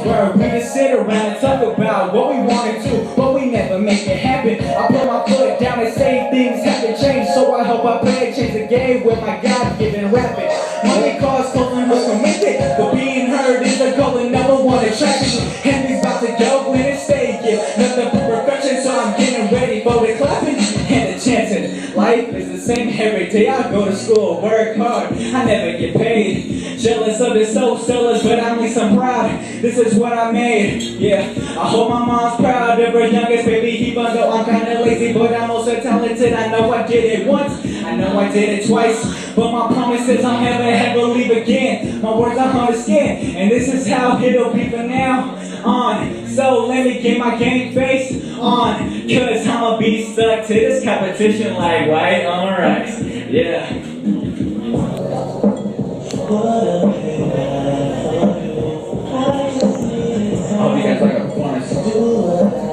where we just sit around and talk about what we wanted to, but we never make it happen. I put my foot down and say things have to change, so I hope I play change the game with my God-given rapping. Money, cars, clothing, what's come with it, but being heard is a goal and number one attraction. And he's about to go in and stay, yeah, nothing but perfection, so I'm getting ready for the clapping and the chanting. Life is the same every day. I go to school, work hard, I never get paid. Jealous of the soul sellers, but I'm at least I'm proud. This is what I made, yeah. I hope my mom's proud of her youngest baby. Even though I'm kinda lazy, but I'm also talented. I know I did it once, I know I did it twice, but my promise is I'll never ever leave again. My words are on the skin, and this is how it'll be from now on. So let me get my game face on, cause I'ma be stuck to this competition like white on rice. Yeah. I hope you guys like a performance.